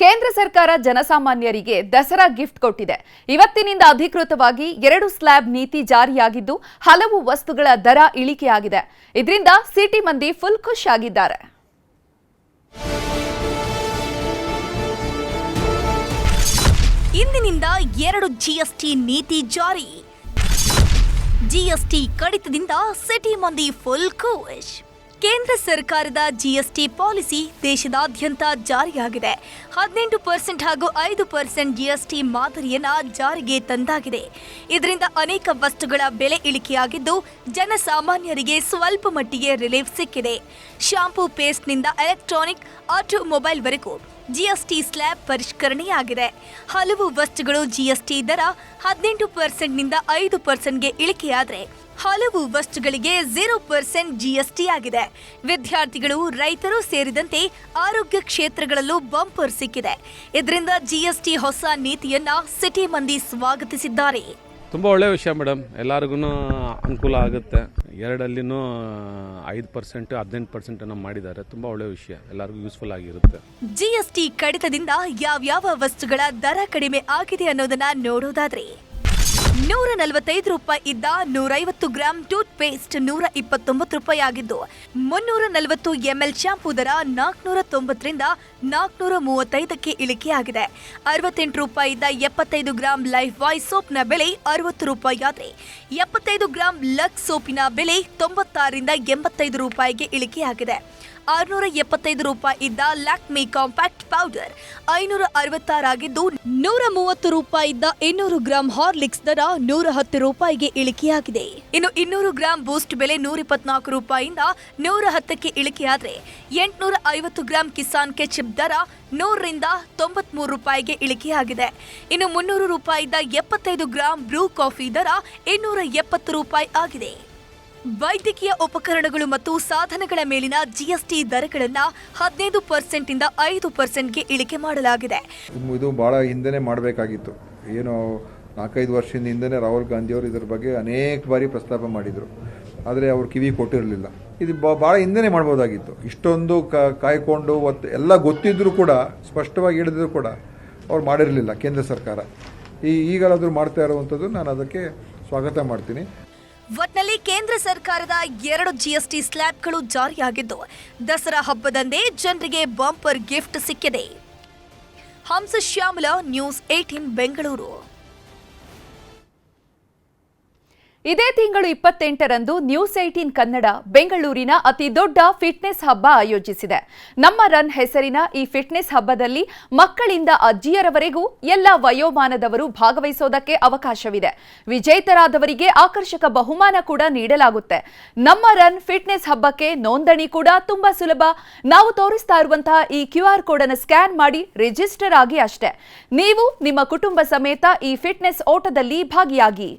ಕೇಂದ್ರ ಸರ್ಕಾರ ಜನಸಾಮಾನ್ಯರಿಗೆ ದಸರಾ ಗಿಫ್ಟ್ ಕೊಟ್ಟಿದೆ. ಇವತ್ತಿನಿಂದ ಅಧಿಕೃತವಾಗಿ 2 ಸ್ಲ್ಯಾಬ್ ನೀತಿ ಜಾರಿಯಾಗಿದ್ದು ಹಲವು ವಸ್ತುಗಳ ದರ ಇಳಿಕೆಯಾಗಿದೆ. ಇದರಿಂದ ಸಿಟಿ ಮಂದಿ ಫುಲ್ ಖುಷ್ ಆಗಿದ್ದಾರೆ. ಇಂದಿನಿಂದ 2 ಜಿಎಸ್ಟಿ ನೀತಿ ಜಾರಿ. ಜಿಎಸ್ಟಿ ಕಡಿತದಿಂದ ಸಿಟಿ ಮಂದಿ ಫುಲ್ ಖುಷ್. ಕೇಂದ್ರ ಸರ್ಕಾರದ ಜಿಎಸ್ಟಿ ಪಾಲಿಸಿ ದೇಶದಾದ್ಯಂತ ಜಾರಿಯಾಗಿದೆ. 18% ಹಾಗೂ 5% ಜಿಎಸ್ಟಿ ಮಾದರಿಯನ್ನ ಜಾರಿಗೆ ತಂದಾಗಿದೆ. ಇದರಿಂದ ಅನೇಕ ವಸ್ತುಗಳ ಬೆಲೆ ಇಳಿಕೆಯಾಗಿದ್ದು ಜನಸಾಮಾನ್ಯರಿಗೆ ಸ್ವಲ್ಪ ಮಟ್ಟಿಗೆ ರಿಲೀಫ್ ಸಿಕ್ಕಿದೆ. ಶಾಂಪೂ ಪೇಸ್ಟ್ನಿಂದ ಎಲೆಕ್ಟ್ರಾನಿಕ್, ಆಟೋಮೊಬೈಲ್ ವರೆಗೂ ಜಿಎಸ್ಟಿ ಸ್ಲ್ಯಾಬ್ ಪರಿಷ್ಕರಣೆಯಾಗಿದೆ. ಹಲವು ವಸ್ತುಗಳು ಜಿಎಸ್ಟಿ ದರ 18%ನಿಂದ 5%ಗೆ ಇಳಿಕೆಯಾದರೆ ಹಲವು ವಸ್ತುಗಳಿಗೆ 0% ಜಿಎಸ್ಟಿ ಆಗಿದೆ. ವಿದ್ಯಾರ್ಥಿಗಳು, ರೈತರು ಸೇರಿದಂತೆ ಆರೋಗ್ಯ ಕ್ಷೇತ್ರಗಳಲ್ಲೂ ಬಂಪರ್ ಸಿಕ್ಕಿದೆ. ಇದರಿಂದ ಜಿಎಸ್ಟಿ ಹೊಸ ನೀತಿಯನ್ನ ಸಿಟಿ ಮಂದಿ ಸ್ವಾಗತಿಸಿದ್ದಾರೆ. ತುಂಬ ಒಳ್ಳೆಯ ವಿಷಯ ಮೇಡಮ್, ಎಲ್ಲರಿಗೂ ಅನುಕೂಲ ಆಗುತ್ತೆ. 2 5% 18% ಮಾಡಿದ್ದಾರೆ. ತುಂಬ ಒಳ್ಳೆಯ ವಿಷಯ, ಎಲ್ಲರಿಗೂ ಯೂಸ್ಫುಲ್ ಆಗಿರುತ್ತೆ. ಜಿಎಸ್ಟಿ ಕಡಿತದಿಂದ ಯಾವ್ಯಾವ ವಸ್ತುಗಳ ದರ ಕಡಿಮೆ ಆಗಿದೆ ಅನ್ನೋದನ್ನ ನೋಡೋದಾದ್ರೆ, 145 ರೂಪಾಯಿ ಇದ್ದ 150 ಗ್ರಾಂ ಟೂತ್ ಪೇಸ್ಟ್ 129 ರೂಪಾಯಿ ಆಗಿದ್ದು, 340 ml ಶಾಂಪೂ ದರ 490ರಿಂದ 435ಕ್ಕೆ ಇಳಿಕೆಯಾಗಿದೆ. 68 ರೂಪಾಯಿ ಇದ್ದ 75 ಗ್ರಾಂ ಲೈಫ್ ಬಾಯ್ ಸೋಪ್ನ ಬೆಲೆ 60 ರೂಪಾಯಿ ಆದರೆ 75 ಗ್ರಾಂ ಲಕ್ಸ್ ಸೋಪಿನ ಬೆಲೆ 96ರಿಂದ 85 ರೂಪಾಯಿಗೆ ಇಳಿಕೆಯಾಗಿದೆ. 675 ರೂಪಾಯಿ ಇದ್ದ ಲ್ಯಾಕ್ಮಿ ಕಾಂಪ್ಯಾಕ್ಟ್ ಪೌಡರ್ 566 ಆಗಿದ್ದು, 130 ರೂಪಾಯಿ ಇದ್ದ 200 ಗ್ರಾಂ ಹಾರ್ಲಿಕ್ಸ್ ದರ 110 ರೂಪಾಯಿಗೆ ಇಳಿಕೆಯಾಗಿದೆ. ಇನ್ನು 200 ಗ್ರಾಂ ಬೂಸ್ಟ್ ಬೆಲೆ 124 ರೂಪಾಯಿಯಿಂದ 110ಕ್ಕೆ ಇಳಿಕೆಯಾದರೆ 850 ಗ್ರಾಂ ಕಿಸಾನ್ ಕೆಚಪ್ ದರ 100ರಿಂದ 93 ರೂಪಾಯಿಗೆ ಇಳಿಕೆಯಾಗಿದೆ. ಇನ್ನು 300 ರೂಪಾಯಿ ಇದ್ದ 75 ಗ್ರಾಂ ಬ್ರೂ ಕಾಫಿ ದರ 270 ರೂಪಾಯಿ ಆಗಿದೆ. ವೈದ್ಯಕೀಯ ಉಪಕರಣಗಳು ಮತ್ತು ಸಾಧನಗಳ ಮೇಲಿನ ಜಿಎಸ್ಟಿ ದರಗಳನ್ನು 15% ಇಂದ 5%ಗೆ ಇಳಿಕೆ ಮಾಡಲಾಗಿದೆ. ಇದು ಬಹಳ ಹಿಂದೆನೇ ಮಾಡಬೇಕಾಗಿತ್ತು. ಏನು 4-5 ವರ್ಷದಿಂದ ಹಿಂದೆನೇ ರಾಹುಲ್ ಗಾಂಧಿ ಅವರು ಇದರ ಬಗ್ಗೆ ಅನೇಕ ಬಾರಿ ಪ್ರಸ್ತಾಪ ಮಾಡಿದರು. ಆದರೆ ಅವರು ಕಿವಿ ಕೊಟ್ಟಿರಲಿಲ್ಲ. ಇದು ಭಾಳ ಹಿಂದೆನೇ ಮಾಡ್ಬೋದಾಗಿತ್ತು. ಇಷ್ಟೊಂದು ಕಾಯ್ಕೊಂಡು ಎಲ್ಲ ಗೊತ್ತಿದ್ರೂ ಕೂಡ, ಸ್ಪಷ್ಟವಾಗಿ ಹೇಳಿದ್ರು ಕೂಡ ಅವ್ರು ಮಾಡಿರಲಿಲ್ಲ ಕೇಂದ್ರ ಸರ್ಕಾರ. ಈಗಲಾದರೂ ಮಾಡ್ತಾ ಇರುವಂಥದ್ದು ನಾನು ಅದಕ್ಕೆ ಸ್ವಾಗತ ಮಾಡ್ತೀನಿ. ಒಟ್ನಲ್ಲಿ ಕೇಂದ್ರ ಸರ್ಕಾರದ 2 ಜಿಎಸ್ಟಿ ಸ್ಲ್ಯಾಬ್ಗಳು ಜಾರಿಯಾಗಿದ್ದು ದಸರಾ ಹಬ್ಬದಂದೇ ಜನರಿಗೆ ಬಂಪರ್ ಗಿಫ್ಟ್ ಸಿಕ್ಕಿದೆ. ಹಂಸ ಶ್ಯಾಮಲ, ನ್ಯೂಸ್ 18 ಬೆಂಗಳೂರು. ಇದೇ ತಿಂಗಳು 28ರಂದು ನ್ಯೂಸ್ 18 ಕನ್ನಡ ಬೆಂಗಳೂರಿನ ಅತಿ ದೊಡ್ಡ ಫಿಟ್ನೆಸ್ ಹಬ್ಬ ಆಯೋಜಿಸಿದೆ. ನಮ್ಮ ರನ್ ಹೆಸರಿನ ಈ ಫಿಟ್ನೆಸ್ ಹಬ್ಬದಲ್ಲಿ ಮಕ್ಕಳಿಂದ ಅಜ್ಜಿಯರವರೆಗೂ ಎಲ್ಲ ವಯೋಮಾನದವರು ಭಾಗವಹಿಸೋದಕ್ಕೆ ಅವಕಾಶವಿದೆ. ವಿಜೇತರಾದವರಿಗೆ ಆಕರ್ಷಕ ಬಹುಮಾನ ಕೂಡ ನೀಡಲಾಗುತ್ತೆ. ನಮ್ಮ ರನ್ ಫಿಟ್ನೆಸ್ ಹಬ್ಬಕ್ಕೆ ನೋಂದಣಿ ಕೂಡ ತುಂಬಾ ಸುಲಭ. ನಾವು ತೋರಿಸ್ತಾ ಇರುವಂತಹ ಈ QR ಕೋಡ್ ಅನ್ನು ಸ್ಕ್ಯಾನ್ ಮಾಡಿ ರಿಜಿಸ್ಟರ್ ಆಗಿ ಅಷ್ಟೇ. ನೀವು ನಿಮ್ಮ ಕುಟುಂಬ ಸಮೇತ ಈ ಫಿಟ್ನೆಸ್ ಓಟದಲ್ಲಿ ಭಾಗಿಯಾಗಿ.